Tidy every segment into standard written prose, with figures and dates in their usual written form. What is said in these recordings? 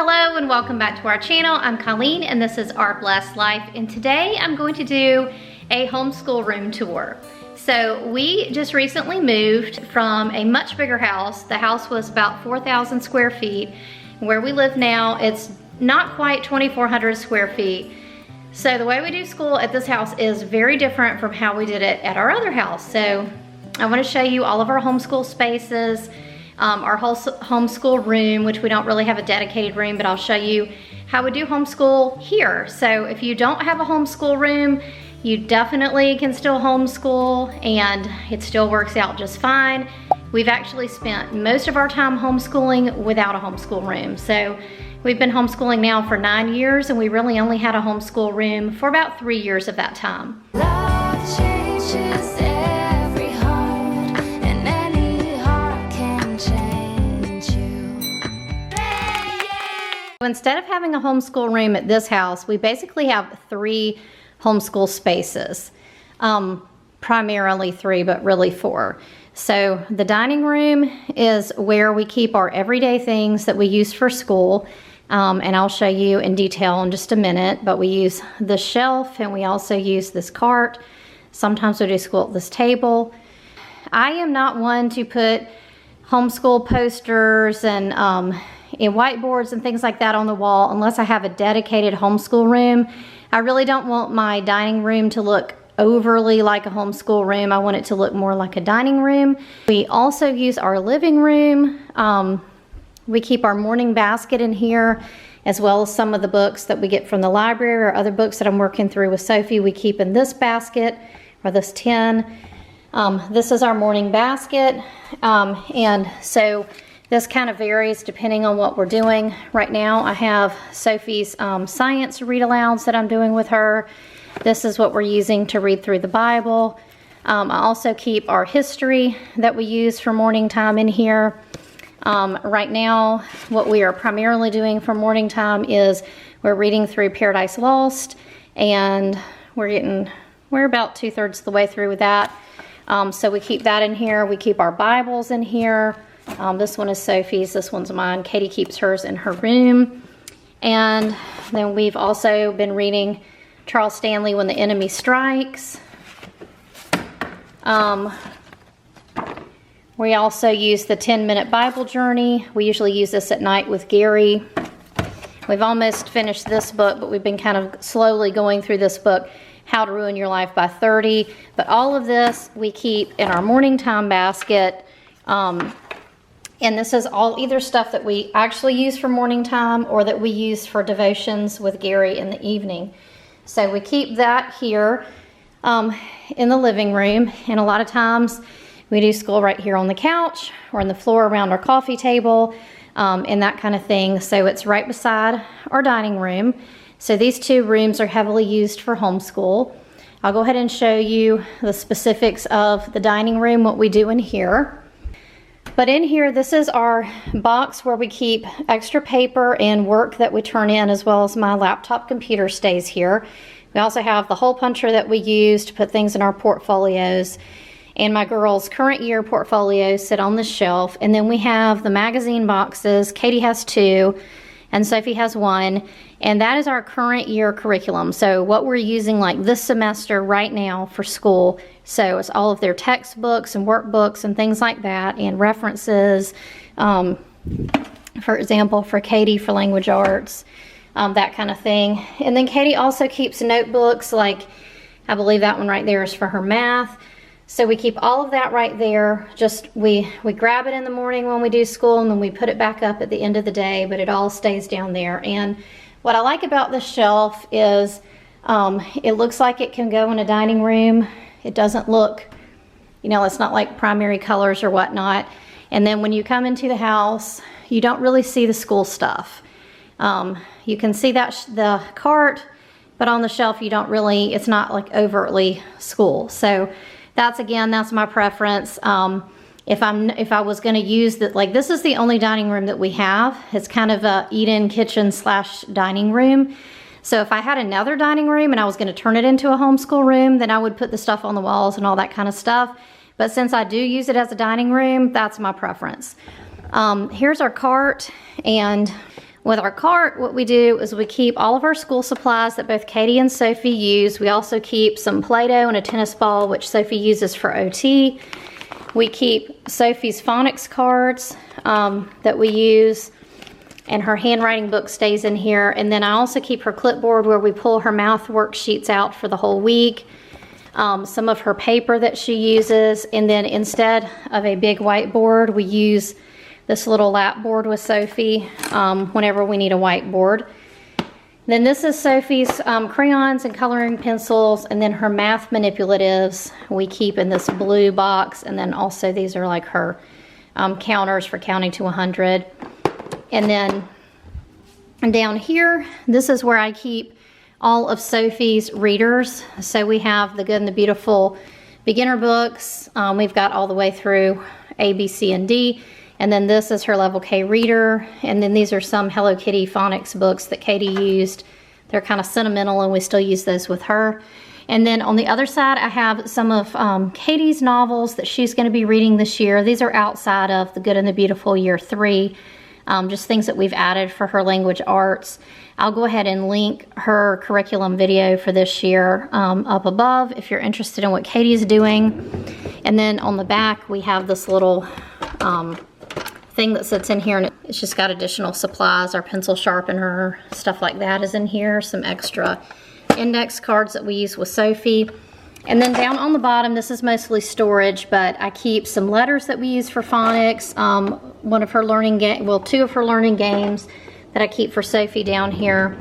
Hello and welcome back to our channel. I'm Colleen and this is Our Blessed Life, and today I'm going to do a homeschool room tour. So we just recently moved from a much bigger house. The house was about 4,000 square feet. Where we live now, it's not quite 2,400 square feet. So the way we do school at this house is very different from how we did it at our other house. So I want to show you all of our homeschool spaces, our whole homeschool room, which we don't really have a dedicated room, but I'll show you how we do homeschool here. So if you don't have a homeschool room, you definitely can still homeschool and it still works out just fine. We've actually spent most of our time homeschooling without a homeschool room. So we've been homeschooling now for 9 years and we really only had a homeschool room for about 3 years of that time. Love changes every heart, and any heart can change you. Instead of having a homeschool room at this house, we basically have 3 homeschool spaces. Primarily 3, but really 4. So the dining room is where we keep our everyday things that we use for school. And I'll show you in detail in just a minute, but we use the shelf and we also use this cart. Sometimes we do school at this table. I am not one to put homeschool posters and whiteboards and things like that on the wall unless I have a dedicated homeschool room. I really don't want my dining room to look overly like a homeschool room. I want it to look more like a dining room. We also use our living room. We keep our morning basket in here, as well as some of the books that we get from the library or other books that I'm working through with Sophie. We keep in this basket or this tin. This is our morning basket. And so this kind of varies depending on what we're doing. Right now I have Sophie's science read-alouds that I'm doing with her. This is what we're using to read through the Bible. I also keep our history that we use for morning time in here. Right now, what we are primarily doing for morning time is we're reading through Paradise Lost, and we're about 2/3 of the way through with that. So we keep that in here. We keep our Bibles in here. This one is Sophie's, this one's mine. Katie keeps hers in her room. And then we've also been reading Charles Stanley, When the Enemy Strikes. We also use the 10-minute Bible journey. We usually use this at night with Gary. We've almost finished this book, but we've been kind of slowly going through this book, How to Ruin Your Life by 30. But all of this we keep in our morning time basket. And this is all either stuff that we actually use for morning time or that we use for devotions with Gary in the evening. So we keep that here in the living room, and a lot of times we do school right here on the couch or on the floor around our coffee table and that kind of thing. So it's right beside our dining room. So these 2 rooms are heavily used for homeschool. I'll go ahead and show you the specifics of the dining room, what we do in here. But in here, this is our box where we keep extra paper and work that we turn in, as well as my laptop computer stays here. We also have the hole puncher that we use to put things in our portfolios. And my girls' current year portfolios sit on the shelf. And then we have the magazine boxes. Katie has 2 and Sophie has 1. And that is our current year curriculum. So what we're using like this semester right now for school. So it's all of their textbooks and workbooks and things like that, and references. For example, for Katie for language arts, that kind of thing. And then Katie also keeps notebooks, like I believe that one right there is for her math. So we keep all of that right there. Just we grab it in the morning when we do school, and then we put it back up at the end of the day, but it all stays down there. And what I like about this shelf is it looks like it can go in a dining room. It doesn't look, it's not like primary colors or whatnot. And then when you come into the house, you don't really see the school stuff. You can see that the cart, but on the shelf you don't really, it's not like overtly school. So that's my preference. If I was going to use that, like this is the only dining room that we have. It's kind of a eat-in kitchen / dining room. So if I had another dining room and I was going to turn it into a homeschool room, then I would put the stuff on the walls and all that kind of stuff. But since I do use it as a dining room, that's my preference. Here's our cart, and With our cart, what we do is we keep all of our school supplies that both Katie and Sophie use. We also keep some Play-Doh and a tennis ball, which Sophie uses for OT. We keep Sophie's phonics cards that we use, and her handwriting book stays in here. And then I also keep her clipboard where we pull her math worksheets out for the whole week, some of her paper that she uses, and then instead of a big whiteboard, we use this little lap board with Sophie whenever we need a whiteboard. Then this is Sophie's crayons and coloring pencils, and then her math manipulatives we keep in this blue box, and then also these are like her counters for counting to 100. And then down here, this is where I keep all of Sophie's readers. So we have the Good and the Beautiful beginner books. We've got all the way through A, B, C, and D. And then this is her Level K reader. And then these are some Hello Kitty phonics books that Katie used. They're kind of sentimental, and we still use those with her. And then on the other side, I have some of Katie's novels that she's going to be reading this year. These are outside of the Good and the Beautiful Year 3. Just things that we've added for her language arts. I'll go ahead and link her curriculum video for this year up above if you're interested in what Katie's doing. And then on the back, we have this little thing that sits in here, and it's just got additional supplies. Our pencil sharpener, stuff like that is in here. Some extra index cards that we use with Sophie. And then down on the bottom, this is mostly storage, but I keep some letters that we use for phonics. One of her learning two of her learning games that I keep for Sophie down here.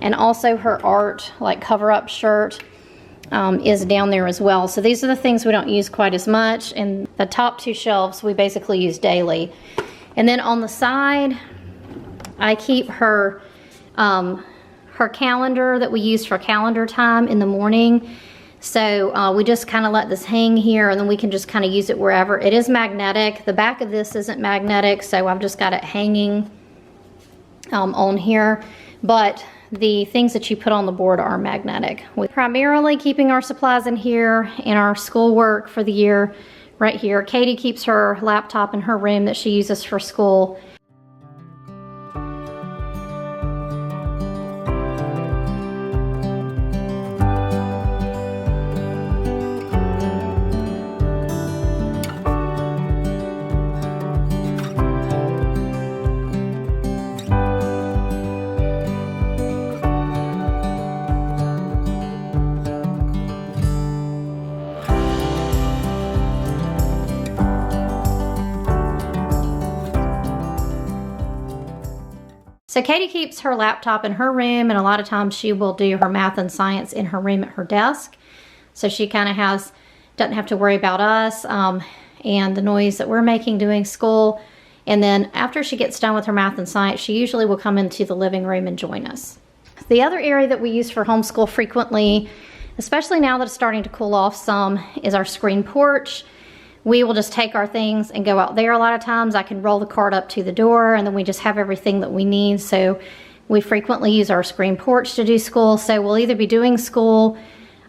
And also her art, like cover-up shirt, is down there as well. So these are the things we don't use quite as much. And the top two shelves we basically use daily. And then on the side, I keep her calendar that we use for calendar time in the morning. So we just kind of let this hang here, and then we can just kind of use it wherever. It is magnetic. The back of this isn't magnetic, so I've just got it hanging on here. But the things that you put on the board are magnetic. We're primarily keeping our supplies in here and our schoolwork for the year right here. Katie keeps her laptop in her room that she uses for school. So Katie keeps her laptop in her room, and a lot of times she will do her math and science in her room at her desk. So she kind of doesn't have to worry about us and the noise that we're making doing school. And then after she gets done with her math and science, she usually will come into the living room and join us. The other area that we use for homeschool frequently, especially now that it's starting to cool off some, is our screen porch. We will just take our things and go out there a lot of times. I can roll the cart up to the door, and then we just have everything that we need. So we frequently use our screen porch to do school. So we'll either be doing school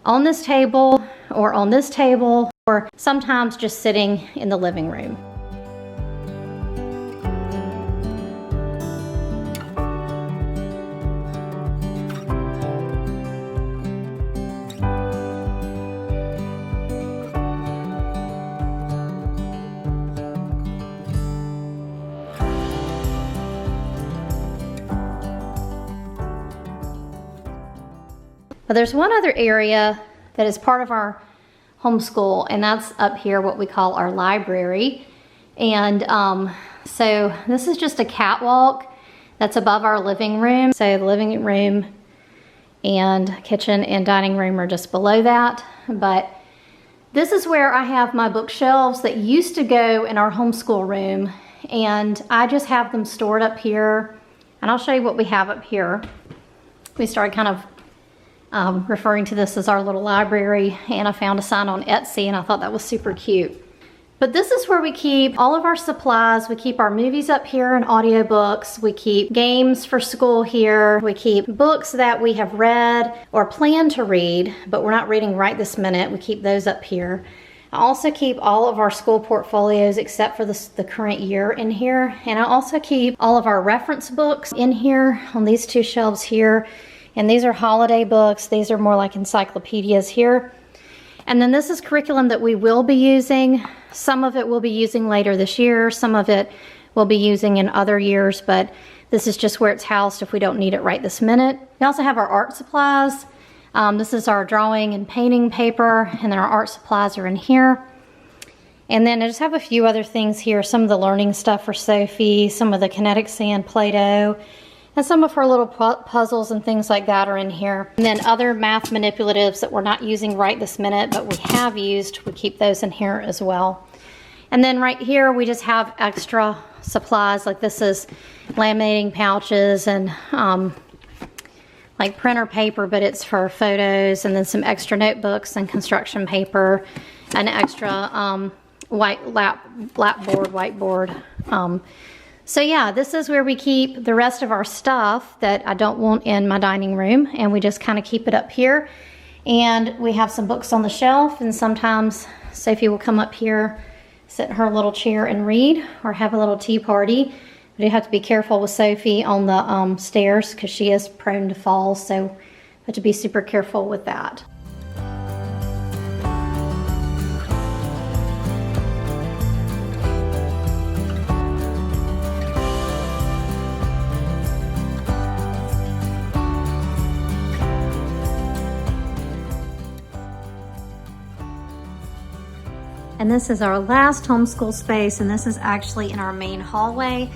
on this table or on this table, or sometimes just sitting in the living room. But there's one other area that is part of our homeschool, and that's up here, what we call our library. And so this is just a catwalk that's above our living room. So the living room and kitchen and dining room are just below that. But this is where I have my bookshelves that used to go in our homeschool room, and I just have them stored up here. And I'll show you what we have up here. We started kind of referring to this as our little library, and I found a sign on Etsy, and I thought that was super cute. But this is where we keep all of our supplies. We keep our movies up here and audiobooks. We keep games for school here. We keep books that we have read or plan to read, but we're not reading right this minute. We keep those up here. I also keep all of our school portfolios except for the current year in here. And I also keep all of our reference books in here on these two shelves here. And these are holiday books. These are more like encyclopedias here. And then this is curriculum that we will be using. Some of it we'll be using later this year. Some of it we'll be using in other years, but this is just where it's housed if we don't need it right this minute. We also have our art supplies. This is our drawing and painting paper, and then our art supplies are in here. And then I just have a few other things here, some of the learning stuff for Sophie, some of the kinetic sand Play-Doh, and some of her little puzzles and things like that are in here. And then other math manipulatives that we're not using right this minute, but we have used, we keep those in here as well. And then right here, we just have extra supplies, like this is laminating pouches and like printer paper, but it's for photos, and then some extra notebooks and construction paper, an extra whiteboard. So yeah, this is where we keep the rest of our stuff that I don't want in my dining room, and we just kind of keep it up here. And we have some books on the shelf, and sometimes Sophie will come up here, sit in her little chair and read, or have a little tea party. We do have to be careful with Sophie on the stairs because she is prone to falls, so we have to be super careful with that. And this is our last homeschool space, and this is actually in our main hallway.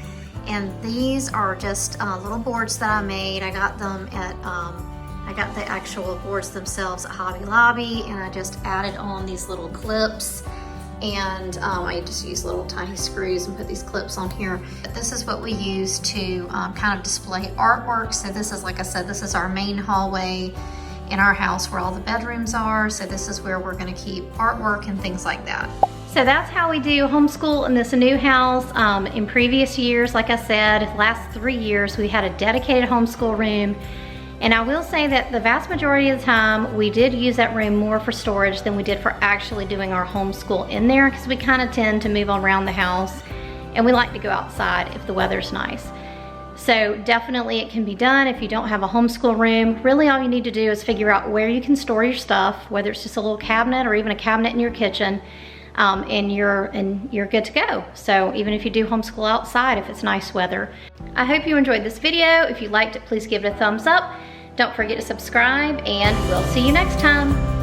And these are just little boards that I made. I got them at, I got the actual boards themselves at Hobby Lobby, and I just added on these little clips. And I just use little tiny screws and put these clips on here. But this is what we use to kind of display artwork. So this is, like I said, this is our main hallway in our house where all the bedrooms are. So this is where we're gonna keep artwork and things like that. So that's how we do homeschool in this new house. In previous years, like I said, last 3 years, we had a dedicated homeschool room. And I will say that the vast majority of the time, we did use that room more for storage than we did for actually doing our homeschool in there, because we kind of tend to move around the house, and we like to go outside if the weather's nice. So definitely it can be done if you don't have a homeschool room. Really all you need to do is figure out where you can store your stuff, whether it's just a little cabinet or even a cabinet in your kitchen, and you're good to go. So even if you do homeschool outside, if it's nice weather. I hope you enjoyed this video. If you liked it, please give it a thumbs up. Don't forget to subscribe, and we'll see you next time.